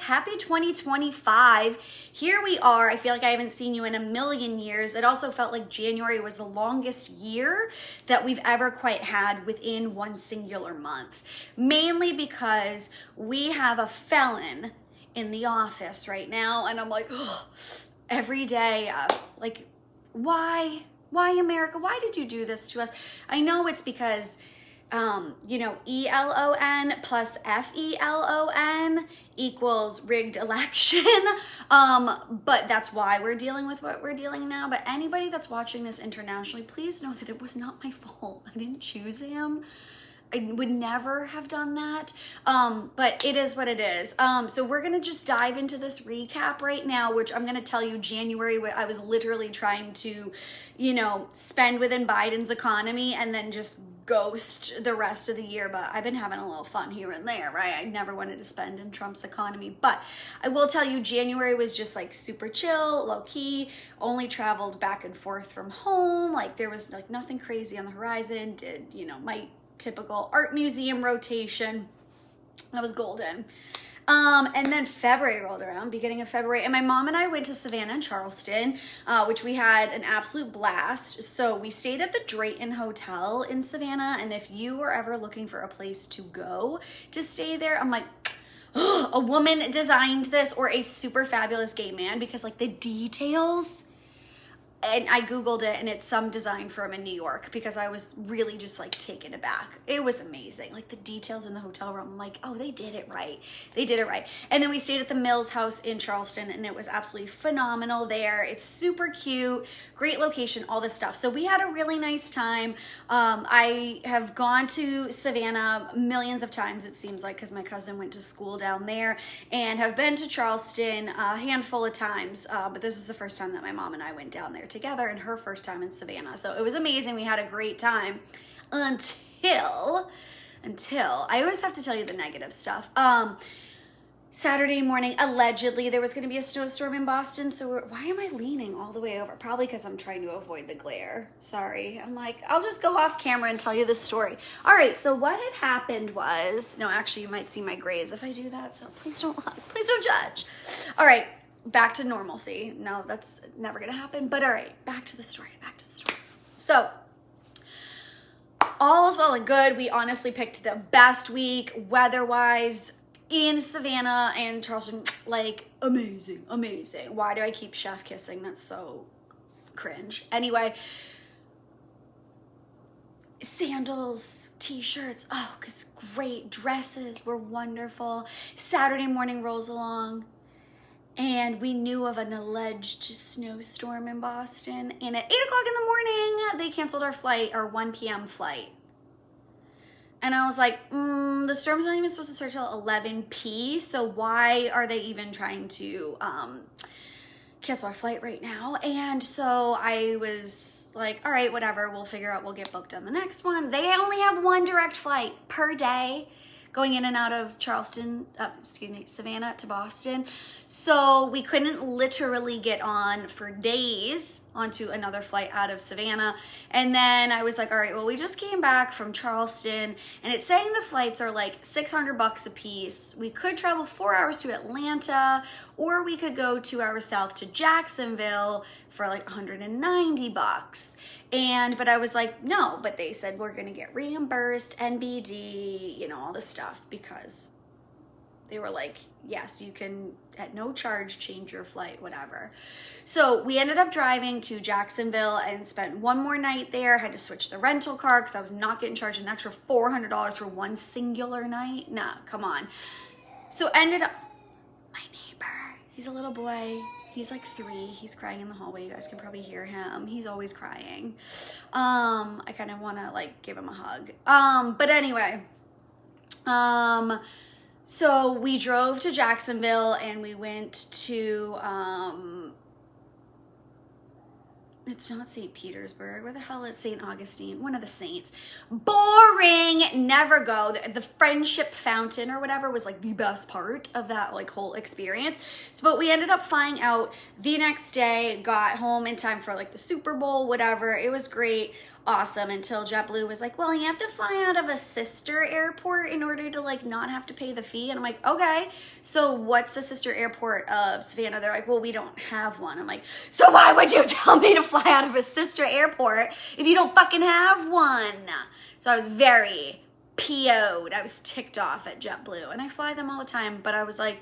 Happy 2025. Here we are. I feel like I haven't seen you in a million years. It also felt like January was the longest year that we've ever quite had within one singular month. Mainly because we have a felon in the office right now, and I'm like, oh, every day, like, why America? Why did you do this to us? I know it's because ELON plus FELON equals rigged election. But that's why we're dealing with what we're dealing now. But anybody that's watching this internationally, please know that it was not my fault. I didn't choose him. I would never have done that. But it is what it is. So we're going to just dive into this recap right now, which I'm going to tell you January, I was literally trying to, spend within Biden's economy and then just ghost the rest of the year. But I've been having a little fun here and there, right? I never wanted to spend in Trump's economy. But I will tell you, January was just like super chill, low key, only traveled back and forth from home. Like there was like nothing crazy on the horizon. Did, my typical art museum rotation. That was golden. And then February rolled around, beginning of February, and my mom and I went to Savannah and Charleston, which we had an absolute blast. So we stayed at the Drayton Hotel in Savannah, and if you are ever looking for a place to go to stay there, I'm like, oh, a woman designed this or a super fabulous gay man, because like the details. And I Googled it, and it's some design firm in New York, because I was really just like taken aback. It was amazing. Like the details in the hotel room, I'm like, oh, they did it right. They did it right. And then we stayed at the Mills House in Charleston, and it was absolutely phenomenal there. It's super cute, great location, all this stuff. So we had a really nice time. I have gone to Savannah millions of times, it seems like, because my cousin went to school down there, and have been to Charleston a handful of times. But this was the first time that my mom and I went down there together, and her first time in Savannah. So it was amazing. We had a great time until I always have to tell you the negative stuff. Saturday morning, allegedly there was going to be a snowstorm in Boston. So why am I leaning all the way over? Probably because I'm trying to avoid the glare. Sorry. I'm like, I'll just go off camera and tell you the story. All right. So what had happened was, no, actually you might see my grays if I do that. So please don't judge. All right. Back to normalcy. No, that's never gonna happen. But all right, back to the story. So all is well and good. We honestly picked the best week weather-wise in Savannah and Charleston. Like amazing. Why do I keep chef kissing? That's so cringe. Anyway, sandals, t-shirts, oh, cause great. Dresses were wonderful. Saturday morning rolls along, and we knew of an alleged snowstorm in Boston. And at 8 o'clock in the morning, they canceled our flight, our 1 p.m. flight. And I was like, the storm's not even supposed to start till 11 p. So why are they even trying to cancel our flight right now? And so I was like, all right, whatever. We'll figure out. We'll get booked on the next one. They only have one direct flight per day going in and out of Savannah to Boston. So we couldn't literally get on for days onto another flight out of Savannah. And then I was like, all right, well, we just came back from Charleston, and it's saying the flights are like $600 a piece. We could travel 4 hours to Atlanta, or we could go 2 hours south to Jacksonville for like $190. But I was like, no, but they said we're gonna get reimbursed, NBD, all this stuff, because they were like, yes, you can at no charge change your flight, whatever. So we ended up driving to Jacksonville and spent one more night there. Had to switch the rental car because I was not getting charged an extra $400 for one singular night. Nah, come on. So ended up, my neighbor, he's a little boy. He's like 3. He's crying in the hallway. You guys can probably hear him. He's always crying. I kind of want to like give him a hug. But anyway, so we drove to Jacksonville, and we went to, it's not St. Petersburg. Where the hell is St. Augustine? One of the saints. Boring. Never go. The friendship fountain or whatever was like the best part of that like whole experience. So, but we ended up flying out the next day, got home in time for like the Super Bowl, whatever. It was great. awesome until JetBlue was like, well, you have to fly out of a sister airport in order to like not have to pay the fee. And I'm like, okay, so what's the sister airport of Savannah? They're like, well, we don't have one. I'm like, so why would you tell me to fly out of a sister airport if you don't fucking have one? So I was very PO'd. I was ticked off at JetBlue, and I fly them all the time, but I was like,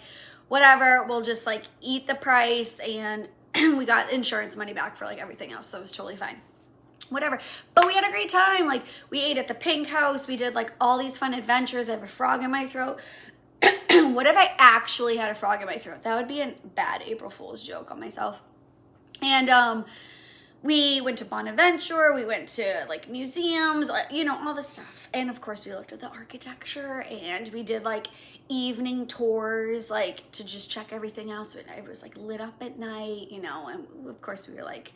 whatever, we'll just like eat the price, and we got insurance money back for like everything else, so it was totally fine. Whatever. But we had a great time. Like, we ate at the Pink House. We did like all these fun adventures. I have a frog in my throat. What if I actually had a frog in my throat? That would be a bad April Fool's joke on myself. And we went to Bonaventure. We went to like museums, you know, all this stuff. And of course we looked at the architecture, and we did like evening tours, like to just check everything else. It was like lit up at night, you know, and of course we were like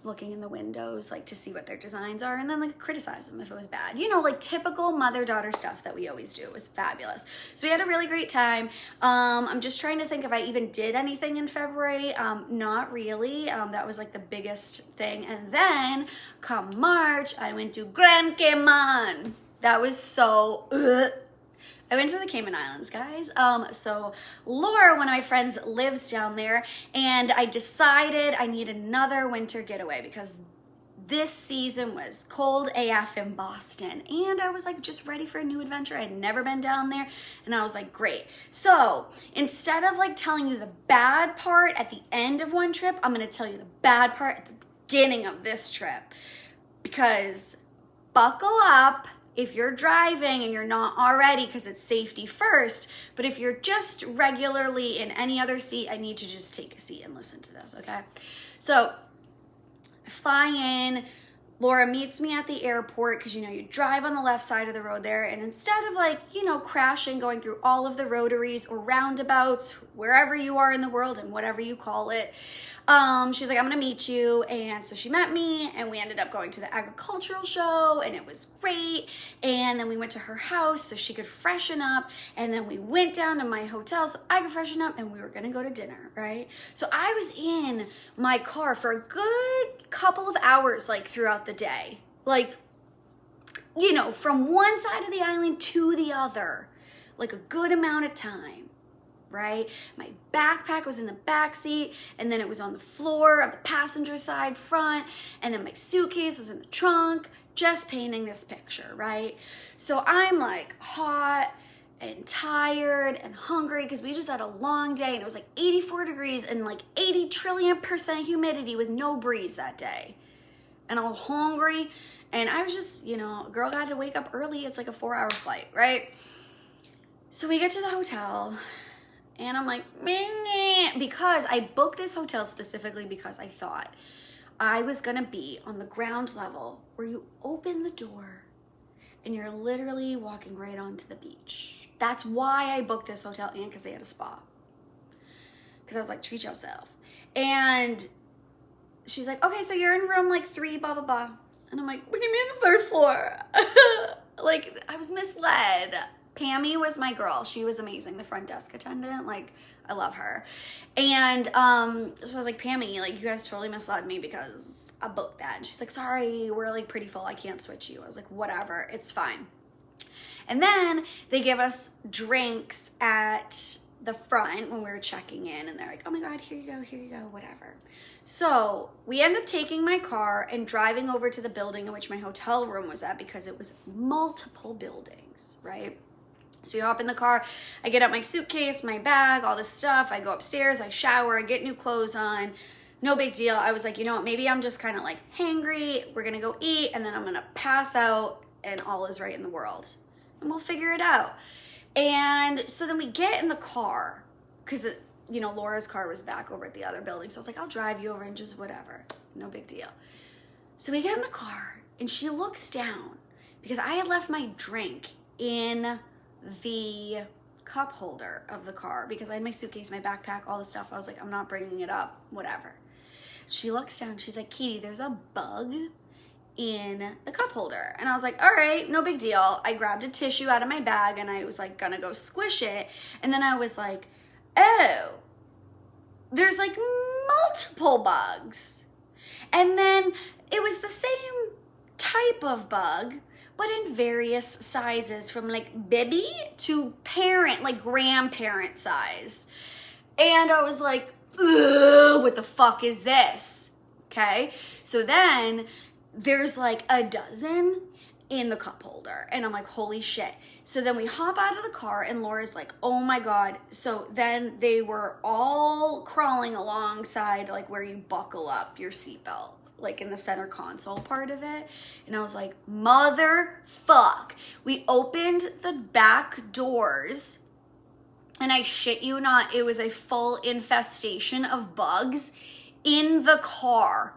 looking in the windows like to see what their designs are, and then like criticize them if it was bad, you know, like typical mother-daughter stuff that we always do. It was fabulous. So we had a really great time. I'm just trying to think if I even did anything in February. Not really. That was like the biggest thing. And then come March, I went to Grand Cayman. That was so I went to the Cayman Islands, guys. So Laura, one of my friends, lives down there, and I decided I need another winter getaway because this season was cold AF in Boston, and I was like just ready for a new adventure. I'd never been down there, and I was like, great. So instead of like telling you the bad part at the end of one trip, I'm gonna tell you the bad part at the beginning of this trip, because buckle up if you're driving and you're not already, because it's safety first. But if you're just regularly in any other seat, I need to just take a seat and listen to this, okay? So I fly in. Laura meets me at the airport, because, you know, you drive on the left side of the road there, and instead of like, you know, crashing, going through all of the rotaries or roundabouts, wherever you are in the world and whatever you call it, she's like, I'm gonna meet you. And so she met me, and we ended up going to the agricultural show, and it was great. And then we went to her house so she could freshen up, and then we went down to my hotel so I could freshen up, and we were gonna go to dinner, right? So I was in my car for a good couple of hours, like throughout the day, like, you know, from one side of the island to the other, like a good amount of time, right? My backpack was in the back seat, and then it was on the floor of the passenger side front, and then my suitcase was in the trunk, just painting this picture, right? So I'm like hot and tired and hungry because we just had a long day, and it was like 84 degrees and like 80 trillion% humidity with no breeze that day. And I was hungry, and I was just, you know, girl got to wake up early. It's like a 4-hour flight, right? So we get to the hotel, and I'm like, meh, because I booked this hotel specifically because I thought I was gonna be on the ground level where you open the door and you're literally walking right onto the beach. That's why I booked this hotel, and because they had a spa. Because I was like, treat yourself. And she's like, okay, so you're in room like 3, blah, blah, blah. And I'm like, what do you mean the 3rd floor? Like, I was misled. Pammy was my girl. She was amazing. The front desk attendant, like, I love her. And so I was like, Pammy, like, you guys totally misled me because I booked that. And she's like, sorry, we're like pretty full. I can't switch you. I was like, whatever, it's fine. And then they give us drinks at the front when we were checking in, and they're like, oh my God, here you go, whatever. So we end up taking my car and driving over to the building in which my hotel room was at, because it was multiple buildings, right? So we hop in the car, I get out my suitcase, my bag, all this stuff. I go upstairs, I shower, I get new clothes on. No big deal. I was like, you know what, maybe I'm just kind of like hangry. We're gonna go eat, and then I'm gonna pass out, and all is right in the world. And we'll figure it out. And so then we get in the car, because, you know, Laura's car was back over at the other building. So I was like, I'll drive you over and just whatever. No big deal. So we get in the car, and she looks down, because I had left my drink in the cup holder of the car, because I had my suitcase, my backpack, all this stuff. I was like, I'm not bringing it up, whatever. She looks down, she's like, Katie, there's a bug in the cup holder. And I was like, all right, no big deal. I grabbed a tissue out of my bag, and I was like gonna go squish it. And then I was like, oh, there's like multiple bugs. And then it was the same type of bug, but in various sizes, from like baby to parent, like grandparent size. And I was like, ugh, what the fuck is this? Okay, so then there's like a dozen in the cup holder, and I'm like, holy shit. So then we hop out of the car, and Laura's like, oh my God. So then they were all crawling alongside like where you buckle up your seatbelt, like in the center console part of it. And I was like, motherfuck. We opened the back doors, and I shit you not, it was a full infestation of bugs in the car.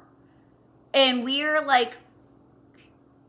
And we're like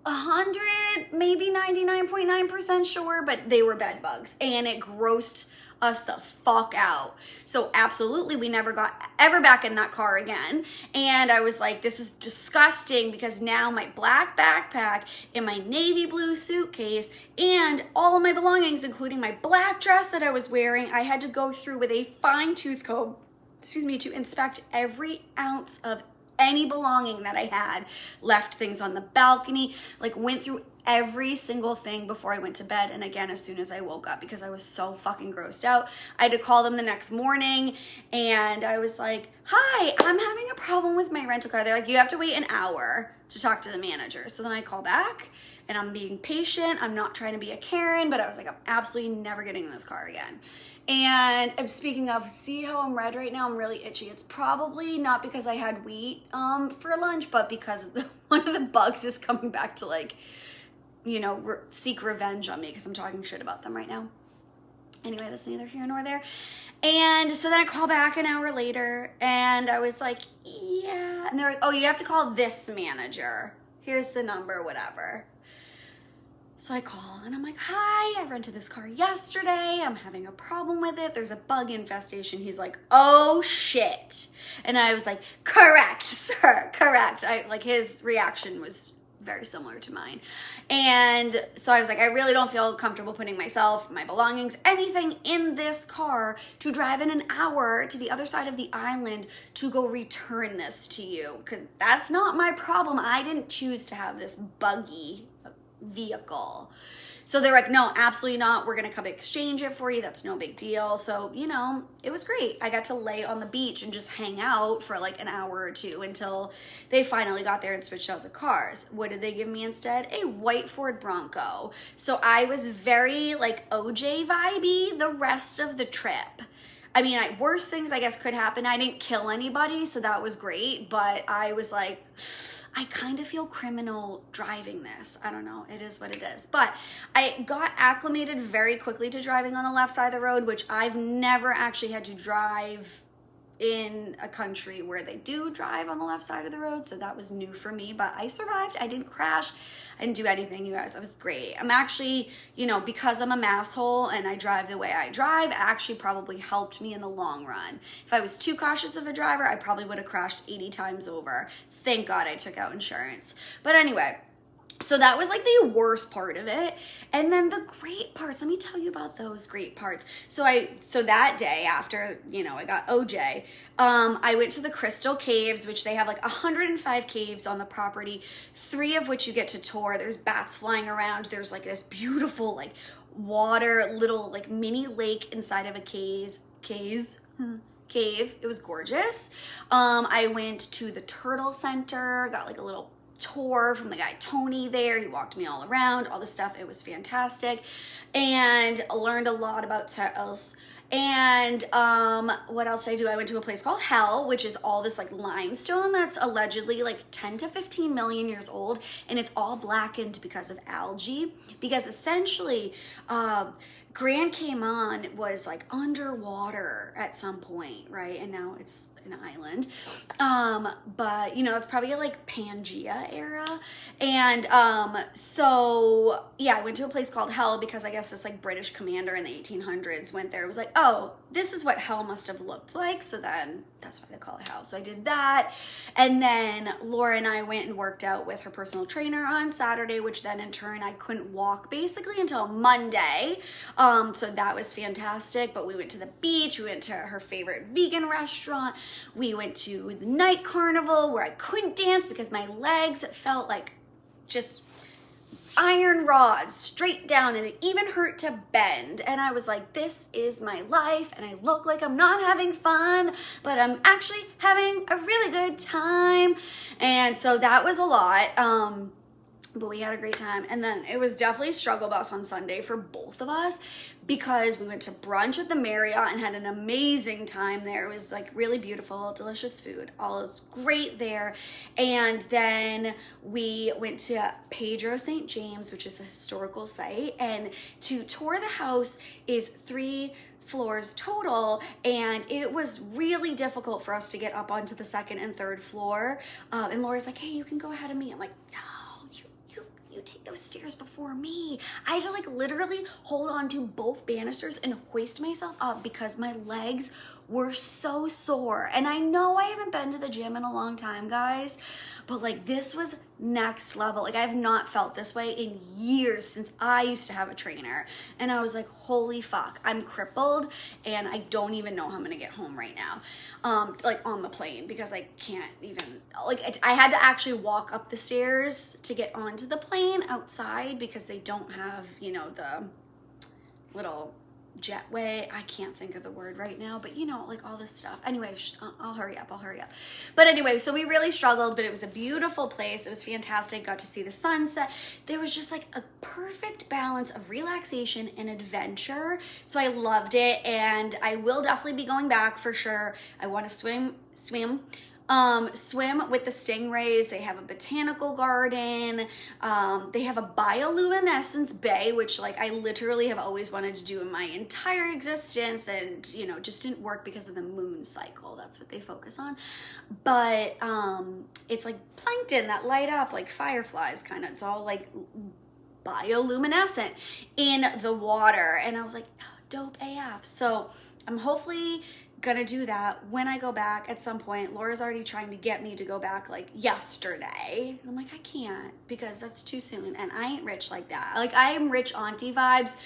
100, maybe 99.9% sure, but they were bed bugs, and it grossed us the fuck out. So absolutely, we never got ever back in that car again. And I was like, this is disgusting, because now my black backpack and my navy blue suitcase and all of my belongings, including my black dress that I was wearing, I had to go through with a fine tooth comb, to inspect every ounce of any belonging that I had, left things on the balcony, like went through every single thing before I went to bed, and again as soon as I woke up, because I was so fucking grossed out. I had to call them the next morning, and I was like, hi, I'm having a problem with my rental car. They're like, you have to wait an hour to talk to the manager. So then I call back, and I'm being patient. I'm not trying to be a Karen, but I was like, I'm absolutely never getting in this car again. And I'm speaking of, see how I'm red right now? I'm really itchy. It's probably not because I had wheat for lunch, but because one of the bugs is coming back to like, you know, seek revenge on me because I'm talking shit about them right now. Anyway, that's neither here nor there. And so then I call back an hour later, and I was like, yeah. And they're like, oh, you have to call this manager. Here's the number, whatever. So I call, and I'm like, hi, I rented this car yesterday. I'm having a problem with it. There's a bug infestation. He's like, oh shit. And I was like, correct, sir, correct. His reaction was very similar to mine. And so I was like, I really don't feel comfortable putting myself, my belongings, anything in this car to drive in an hour to the other side of the island to go return this to you, because that's not my problem. I didn't choose to have this buggy vehicle. So they're like, no, absolutely not. We're going to come exchange it for you. That's no big deal. So, you know, it was great. I got to lay on the beach and just hang out for like an hour or two until they finally got there and switched out the cars. What did they give me instead? A white Ford Bronco. So I was very like OJ vibey the rest of the trip. I mean, worse things I guess could happen. I didn't kill anybody, so that was great. But I was like, I kind of feel criminal driving this. I don't know. It is what it is. But I got acclimated very quickly to driving on the left side of the road, which I've never actually had to drive in a country where they do drive on the left side of the road. So that was new for me, but I survived. I didn't crash. I didn't do anything, you guys. That was great. I'm actually, you know, because I'm a masshole and I drive the way I drive, actually probably helped me in the long run. If I was too cautious of a driver, I probably would have crashed 80 times over. Thank God I took out insurance. But anyway, so that was like the worst part of it. And then the great parts, let me tell you about those great parts. So that day after, you know, I got OJ, I went to the Crystal Caves, which they have like 105 caves on the property, 3 of which you get to tour. There's bats flying around. There's like this beautiful like water, little like mini lake inside of a cave. It was gorgeous. I went to the Turtle Center, got like a little tour from the guy Tony there. He walked me all around, all the stuff. It was fantastic, and learned a lot about turtles. And what else did I do? I went to a place called Hell, which is all this like limestone that's allegedly like 10 to 15 million years old, and it's all blackened because of algae. Because essentially Grand Cayman was like underwater at some point, right? And now it's an island. But you know, it's probably like Pangea era. And so yeah, I went to a place called Hell because I guess this like British commander in the 1800s went there. It was like, oh, this is what Hell must have looked like. So then that's why they call it Hell. So I did that. And then Laura and I went and worked out with her personal trainer on Saturday, which then in turn I couldn't walk basically until Monday. So that was fantastic. But we went to the beach. We went to her favorite vegan restaurant. We went to the night carnival where I couldn't dance because my legs felt like just iron rods straight down, and it even hurt to bend. And I was like, this is my life, and I look like I'm not having fun, but I'm actually having a really good time. And so that was a lot. But we had a great time. And then it was definitely a struggle bus on Sunday for both of us, because we went to brunch at the Marriott and had an amazing time there. It was like really beautiful, delicious food. All is great there. And then we went to Pedro St. James, which is a historical site. And to tour the house is 3 floors total, and it was really difficult for us to get up onto the 2nd and 3rd floor. And Laura's like, hey, you can go ahead of me. I'm like, no. You take those stairs before me. I had to like literally hold on to both banisters and hoist myself up because my legs were so sore. And I know I haven't been to the gym in a long time, guys, but like this was next level. Like I have not felt this way in years, since I used to have a trainer. And I was like, holy fuck, I'm crippled and I don't even know how I'm gonna get home right now. Like on the plane, because I can't even, like I had to actually walk up the stairs to get onto the plane outside, because they don't have, you know, the little jetway. I can't think of the word right now, but you know, like all this stuff. Anyway, I'll hurry up. But anyway, so we really struggled, but it was a beautiful place. It was fantastic. Got to see the sunset. There was just like a perfect balance of relaxation and adventure. So I loved it, and I will definitely be going back for sure. I want to swim with the stingrays. They have a botanical garden. They have a bioluminescence bay, which like I literally have always wanted to do in my entire existence, and you know, just didn't work because of the moon cycle. That's what they focus on. But it's like plankton that light up like fireflies, kind of. It's all like bioluminescent in the water. And I was like, oh, dope AF. So I'm hopefully gonna do that when I go back at some point. Laura's already trying to get me to go back like yesterday. And I'm like, I can't, because that's too soon, and I ain't rich like that. Like I am rich auntie vibes,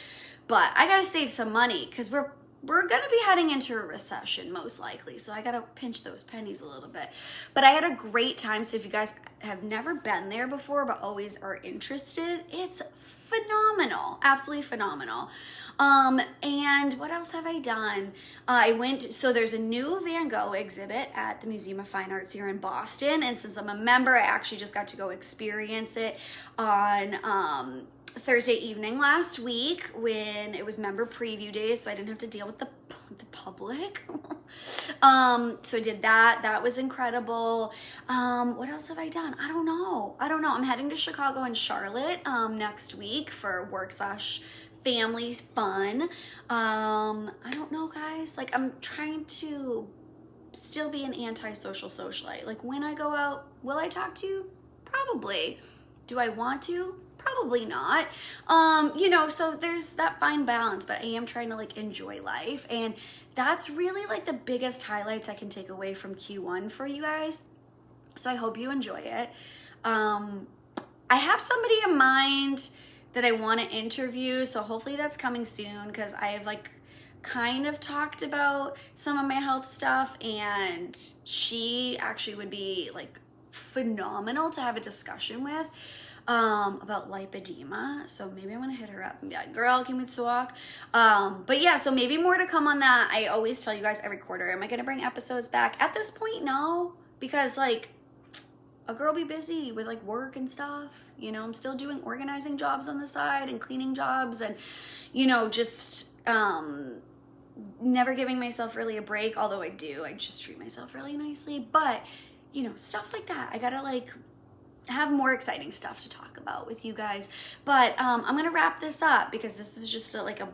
but I gotta save some money, because we're gonna be heading into a recession most likely. So I gotta pinch those pennies a little bit. But I had a great time. So if you guys have never been there before but always are interested, it's phenomenal, absolutely phenomenal. And what else have I done? So there's a new Van Gogh exhibit at the Museum of Fine Arts here in Boston. And since I'm a member, I actually just got to go experience it on Thursday evening last week when it was member preview days, so I didn't have to deal with the public. So I did that. That was incredible. What else have I done? I don't know. I'm heading to Chicago and Charlotte next week for work/family fun. I don't know, guys. Like I'm trying to still be an antisocial socialite. Like when I go out, will I talk to you? Probably. Do I want to? Probably not. You know, so there's that fine balance, but I am trying to like enjoy life. And that's really like the biggest highlights I can take away from Q1 for you guys. So I hope you enjoy it. I have somebody in mind that I want to interview. So hopefully that's coming soon, because I have like kind of talked about some of my health stuff, and she actually would be like phenomenal to have a discussion with. About lipedema. So maybe I'm gonna hit her up and be like, girl, can we talk? But yeah, so maybe more to come on that. I always tell you guys every quarter, am I gonna bring episodes back? At this point, no, because like a girl be busy with like work and stuff. You know, I'm still doing organizing jobs on the side and cleaning jobs, and you know, just never giving myself really a break, although I do. I just treat myself really nicely. But you know, stuff like that, I gotta like have more exciting stuff to talk about with you guys. But I'm gonna wrap this up, because this is just like a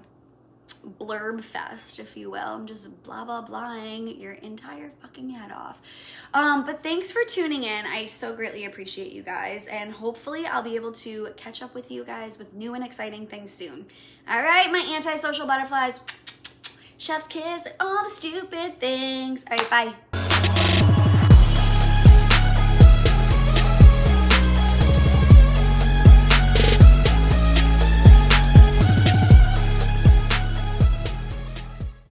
blurb fest, if you will. I'm just blah blah blahing your entire fucking head off. But thanks for tuning in. I so greatly appreciate you guys, and hopefully I'll be able to catch up with you guys with new and exciting things soon. All right, my antisocial butterflies, chef's kiss, and all the stupid things. All right, bye.